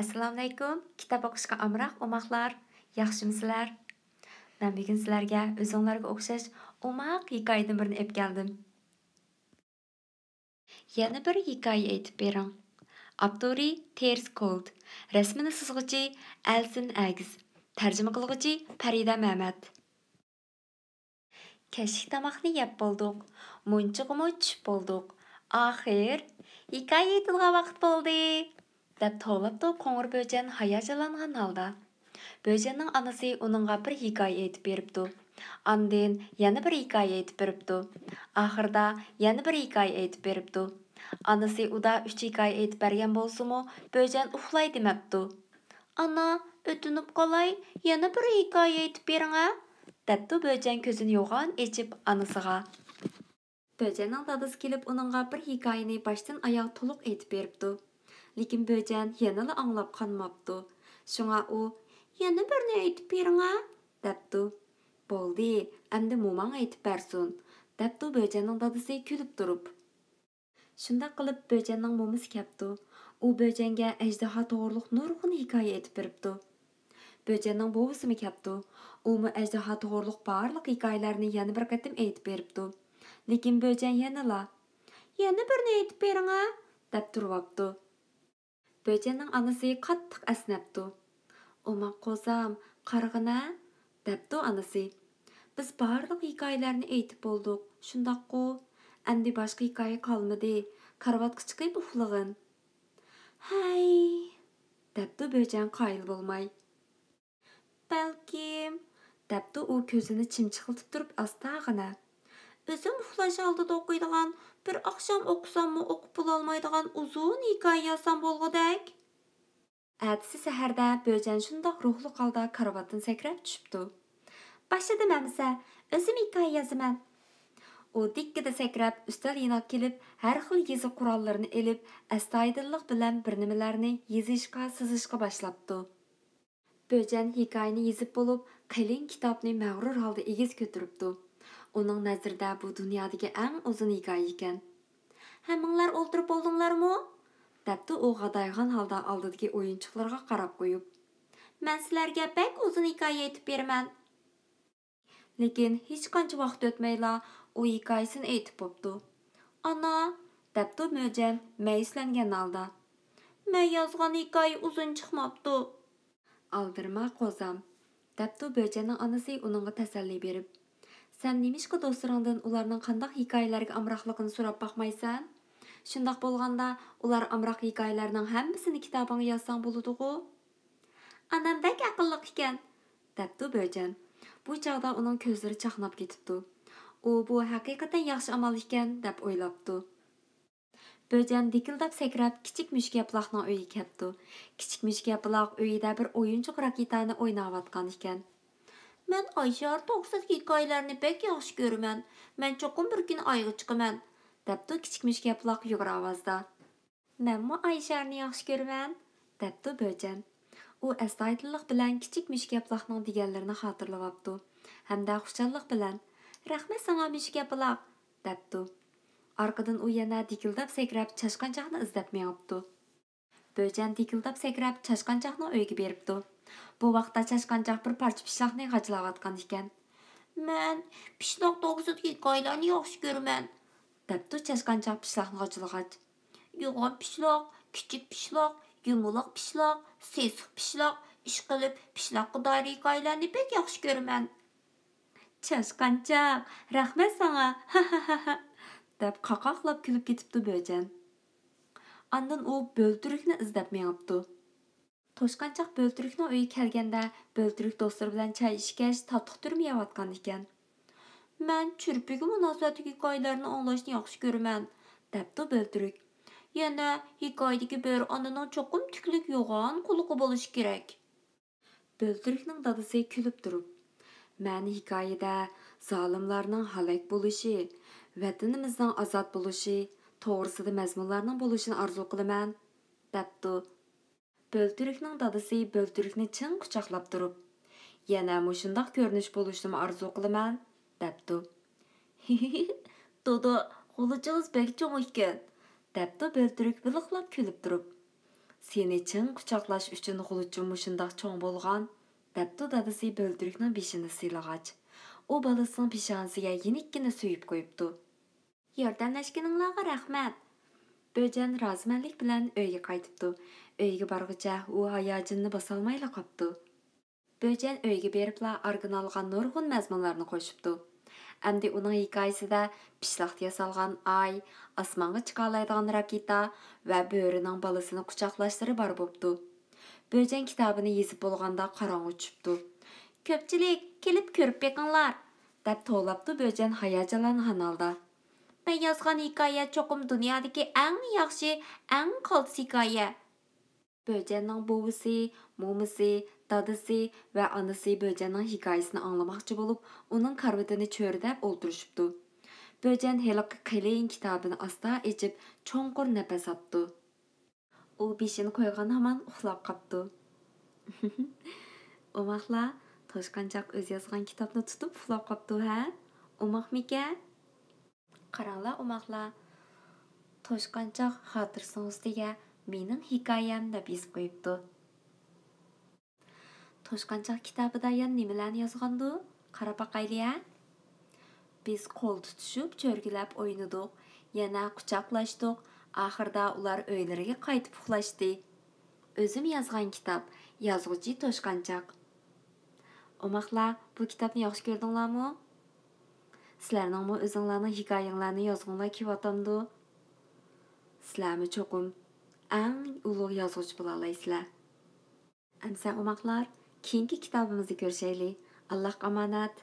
Assalomu alaykum. Kitob o'qishga amroq o'moqlar. Yaxshimisizlar? Men bugun sizlarga o'zinglarga o'xshash o'moq hikoyadan birini olib keldim. Yana bir hikoya aytib bering. Avtori Ters Cold. Rasmini sızgıcı Elsin Agiz. Tarjima qilguvchi Farida Mehmet. Kechki tomoqni yeb bo'ldik. Munchiqimi tushib bo'ldik. Oxir hikoya aytilgan vaqt bo'ldi. Deb to'labdi qo'ng'ir böcen hayajonlangan holda. Böcenning onasi uningga bir hikoya aytib beribdi. Andin yana bir hikoya aytib beribdi. Oxirida yana bir hikoya aytib beribdi. Onasi uda 3 hikoya aytib bergan bo'lsa-mu, böcen uxlay demabdi. Ana, o'tinib qolay, yana bir hikoya aytib bering-a? Debdi böcen ko'zini yo'g'on echib onasiga. Böcenning dadasi kelib uningga bir hikoyani boshdan oyoq to'liq aytib beribdi. Lekin böcen yanala anglab qanmapti. Şuna u, yana birini aytib bering-a, debdi. Bo'ldi, endi mo'mang aytib bersin, debdi böcenning dadasi kulib turib. Shunda qilib böcenning mo'misi kepti. U böcenga ajdaho to'g'riliq nurg'un hikoya aytib beribdi. Böcenning buvisi kepti. U ajdaho to'g'riliq barliq hikoyalarni yana bir qatim aytib beribdi. Lekin böcen yana birini aytib bering-a, deb turibdi. Böcenning onasi qattiq asnabdi. "Omoq qo'zam, qarg'ina", debdi onasi. "Biz barliq hikoyalarni aytib bo'ldik. Shundaqku, endi boshqa hikoya qolmadi. Karvatga chiqib uxlag'in." "Hay", debdi böcen qoyil bo'lmay. "Balkim", debdi u ko'zini chimchiqiltib turib astag'ina. "O'zim uxlash oldida o'qiydigan, bir oqshom o'qisammi o'qib bo'lolmaydigan uzun hikoya yozsam bo'lg'udak." Ertesi saharda böcen shundoq ruhli holda karvatdan sakrab tushibdi. "Başladım əmsə, özüm hikoya yozaman." U dikkida sakrab ustal yinoq kelib, har xil yezi qurollarini elib, astoydillik bilan bir nimalarni yezishga, sızishga boshlabdi. Böcen hikoyani yezib bo'lib, qalin kitobni mag'rur holda egiz ko'tiribdi. Uning nazarida bu dunyodagi eng uzun hikoya ekan. "Hammanglar o'ltirib bo'ldinglarmi?" debdi u g'adaygan holda oldidagi o'yinchiqlarga qarab qo'yib. "Men sizlarga bak uzun hikoya aytib beraman." Lekin hech qancha vaqt o'tmayla u hikoyasini aytib bo'pti. "Ana", debdi böcen mayuslangan holda. "Men yozgan hikoya uzun chiqmabdi." "Aldirma qo'zam", debdi böcenning onasi uningga tasalli berib. "Sen nemishqa do'stlaringdan ularning qanday hikoyalarga amroqligini so'rab baqmaysan? Shundoq bo'lganda, ular amroq hikoyalarning hammasini kitobingga yozsang bo'ladi-ku." "Anam bak aqlli ekan", debdi böcen. Bu chaqda uning ko'zlari chaqnab ketibdi. U bu haqiqatan yaxshi amal ekan deb o'ylabdi. Böcen dikildab sakrab kichik mushukaploqning uyiga kelibdi. Kichik mushukaploq uyida bir o'yinchoq raketani o'ynayotgan ekan. "Men Ayşar to'qsat hikoyalarni bek yaxshi ko'raman. Men cho'qim bir kun oyga chiqaman", debdi kichik mushukaploq yugur ovozda. "Menmi Ayşarni yaxshi ko'raman", debdi böcen. U astoydillik bilan kichik mushukaploqning deganlarini xotirlayapti. Hamda xushchanlik bilan "Rahmat sana mushukaploq", debdi. Arqadan u yana dikildab sakrab chashqanchoqni izlab mengibdi. Böcen dikildab sakrab chashqanchoqning uyiga beribdi. Bu vaqtda chashqanchoq bir parcha pishloqni g'ajlayotgan ekan. "Men pishloq to'g'risida hikoyalarni yaxshi ko'raman", debdi chashqanchoq pishloqni g'ajlag'ach. "Yo'g'on pishloq, kichik pishloq, yumaloq pishloq, sesiq pishloq, ishqilib pishloqqa doir hikoyalarni bek yaxshi ko'raman." "Chashqanchoq, rahmat sana", deb qaqoqlab kulib ketibdi böcen. Ondan u Böltürükni izlab mengibdi. Toshqanchoq Böltürükning uyiga kelganda, Böltürük do'stlari bilan choy ichgach, tatliq turmayotgan ekan. "Men chirpiga munosabatli hikoyalarni anglashni yaxshi ko'raman", debdi Böltürük. "Yana hikoyadagi bir onaning cho'qim tuklik yo'g'on quluqi bo'lishi kerak." Böltürükning dadasi kulib turib, "Men hikoyada zolimlarning halak bo'lishi, vatanimizning ozod bo'lishi, to'g'risida mazmunlarning bo'lishini orzu qilaman", debdi. Böltürükning dadasi Böltürükni chin quchoqlab turib, "Yana mushundoq ko'rinish bo'lishini orzu qilaman", debdi. "Dodo, qo'lichingiz bek cho'ng ekan", debdi Böltürük biliqlab kulib turib. Seni çın quchoqlash uchun g'ulutchim mushundoq cho'ng bo'lgan, debdi dadasi bo'ldirikning beshini siylag'ach. U balasining peshonasiga yenikkina suyib qo'yibdi. Yordamlashganinglarga rahmat. Böjen razmanlik bilan uyga qaytibdi. Uyga borguncha u hayajonini bosolmayla qopdi. Böjen uyga beribla argin olgan nurg'un mazmunlarni qo'shibdi. Әмді оның hikayesida pishloq yasalgan ay, osmonga chiqalaydigan raketa va bo'rining balasini quchoqlashlari bor bo'pti. Böjen kitobini yezib bo'lganda qorong'i tushibdi. Ko'pchilik kelib ko'rib beqinglar, deb to'labdi Böjen hayajonlangan holda. Ben yozgan hikoya cho'qim dunyodagi eng yaxshi, eng qaltis hikoya. Böjenning buvisi, momisi, dadisi va onasi Böjenning hikoyasini anglamoqchi bo'lib, uning karvatini cho'rdab o'ltirishibdi. Böjen heliqi qalin kitobini asta ichib, cho'nqur nafas oldi. U beshini qo'ygan hamon uxlab qopti. Umaqlar, Toshqanchoq o'z yozgan kitobni tutib uxlab qopti, ha? Umaqmika? Qaranglar, umaqlar. Toshqanchoq xotirasining ustiga mening hikoyam deb yozib qo'yibdi. Toshqanchoq kitobida yana nimalarni yozgandi? Qarab boqaylik-a. Biz qo'l tutishib, cho'rgilab o'ynadik, yana quchoqlashdik. Oxirida ular uylariga qaytib uxlashdi. O'zim yozgan kitob, yozuvchi Toshqanchoq. Umaqlar, bu kitobni yaxshi ko'rdinglarmi? Sizlarningmi o'zinglarning hikoyanglarni yozg'inglar kelyapti? Sizlarmi cho'qim eng ulug' yozuvchi bo'la olaysizlar. Amsa umaqlar, keyingi kitobimizda ko'rishaylik. Allohga omonat.